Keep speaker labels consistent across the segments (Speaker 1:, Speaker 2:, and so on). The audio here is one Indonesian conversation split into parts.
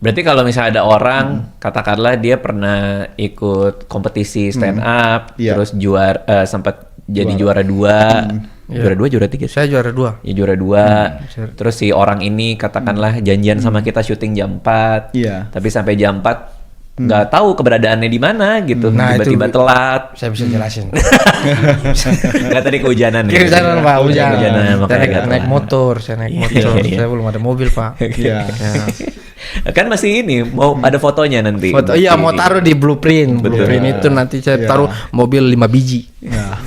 Speaker 1: Berarti kalau misalnya ada orang, katakanlah dia pernah ikut kompetisi stand up,
Speaker 2: Iya.
Speaker 1: terus sempat jadi juara 2, juara 2, juara 3 sih?
Speaker 3: Saya juara 2.
Speaker 1: Ya juara 2, terus si orang ini katakanlah janjian sama kita syuting jam 4,
Speaker 2: Iya.
Speaker 1: tapi sampai jam 4 nggak tahu keberadaannya di mana gitu,
Speaker 3: Nah,
Speaker 1: tiba-tiba
Speaker 3: itu-
Speaker 1: telat.
Speaker 3: Saya bisa jelasin.
Speaker 1: Nggak tadi kehujanan ya?
Speaker 3: Kehujanan Pak, hujan.
Speaker 1: Kehujanan,
Speaker 3: Saya
Speaker 1: makanya
Speaker 3: naik,
Speaker 1: nggak
Speaker 3: naik
Speaker 1: telat.
Speaker 3: motor, saya naik
Speaker 1: Iya,
Speaker 3: motor.
Speaker 1: iya.
Speaker 3: Saya belum ada mobil Pak.
Speaker 2: Iya.
Speaker 3: Ya.
Speaker 1: Kan masih ini, mau ada fotonya nanti.
Speaker 3: Foto, iya mau taruh di blueprint.
Speaker 1: Betul.
Speaker 3: Blueprint itu nanti saya
Speaker 2: Iya.
Speaker 3: taruh mobil 5 biji.
Speaker 2: Nah,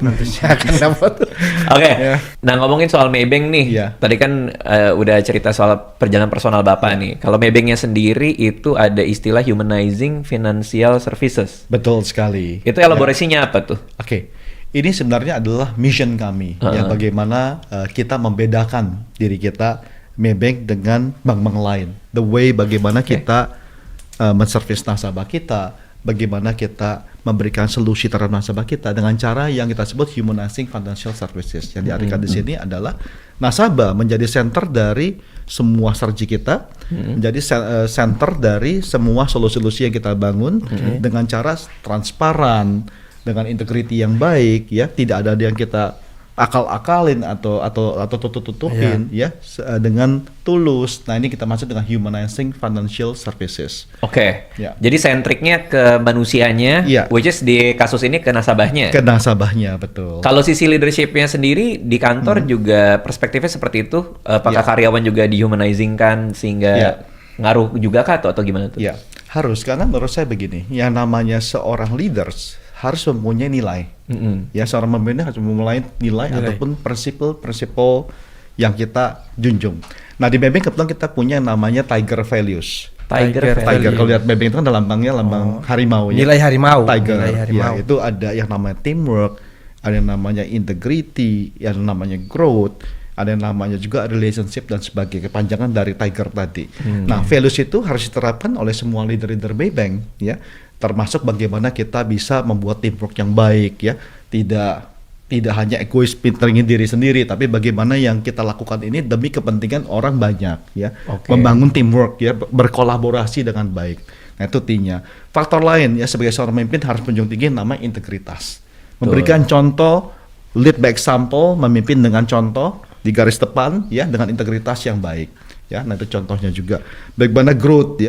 Speaker 3: Nanti saya akan dapat.
Speaker 1: Oke,
Speaker 3: Ya.
Speaker 1: nah ngomongin soal Maybank nih,
Speaker 2: Iya.
Speaker 1: tadi kan udah cerita soal perjalanan personal Bapak nih. Kalau Maybanknya sendiri itu ada istilah humanizing financial services.
Speaker 2: betul sekali.
Speaker 1: Itu elaborasinya apa tuh?
Speaker 2: Oke, ini sebenarnya adalah mission kami, ya bagaimana kita membedakan diri kita Maybank dengan bank-bank lain. The way bagaimana kita menservis nasabah kita, bagaimana kita memberikan solusi terhadap nasabah kita dengan cara yang kita sebut humanizing financial services. Yang diartikan di sini adalah nasabah menjadi center dari semua strategi kita, menjadi center dari semua solusi-solusi yang kita bangun dengan cara transparan, dengan integriti yang baik, ya tidak ada yang kita akal-akalin atau tutup-tutupin, ya dengan tulus. Nah ini kita masuk dengan humanizing financial services.
Speaker 1: Oke,
Speaker 2: Ya.
Speaker 1: jadi sentriknya ke manusianya,
Speaker 2: Iya.
Speaker 1: which is di kasus ini ke nasabahnya.
Speaker 2: Ke nasabahnya, betul.
Speaker 1: Kalau sisi leadershipnya sendiri di kantor juga perspektifnya seperti itu. Apakah
Speaker 2: Iya.
Speaker 1: karyawan juga dihumanizing kan sehingga
Speaker 2: Iya.
Speaker 1: ngaruh juga kah atau gimana tuh?
Speaker 2: Ya, harus, karena menurut saya begini, yang namanya seorang leaders harus mempunyai nilai. Ya, seorang pemimpin harus memulai nilai ataupun prinsip-prinsip yang kita junjung. Nah, di Maybank kebetulan kita punya yang namanya Tiger Values.
Speaker 1: Tiger
Speaker 3: Tiger.
Speaker 2: Tiger, kalau lihat Maybank itu kan lambangnya lambang harimau ya.
Speaker 3: Nilai harimau.
Speaker 2: Tiger.
Speaker 3: Nilai harimau.
Speaker 2: Ya, itu ada yang namanya teamwork, ada yang namanya integrity, yang namanya growth, ada yang namanya juga relationship dan sebagai kepanjangan dari Tiger tadi. Nah, values itu harus diterapkan oleh semua leader-leader Maybank ya. Termasuk bagaimana kita bisa membuat teamwork yang baik ya. Tidak hanya egois pinteringin diri sendiri, tapi bagaimana yang kita lakukan ini demi kepentingan orang banyak ya.
Speaker 1: Oke.
Speaker 2: Membangun teamwork ya, berkolaborasi dengan baik. Nah, itu T-nya. Faktor lain ya, sebagai seorang pemimpin harus menjunjung tinggi namanya integritas. Memberikan contoh, lead by example, memimpin dengan contoh di garis depan ya, dengan integritas yang baik. Ya, nah itu contohnya juga. Bagaimana growth ya.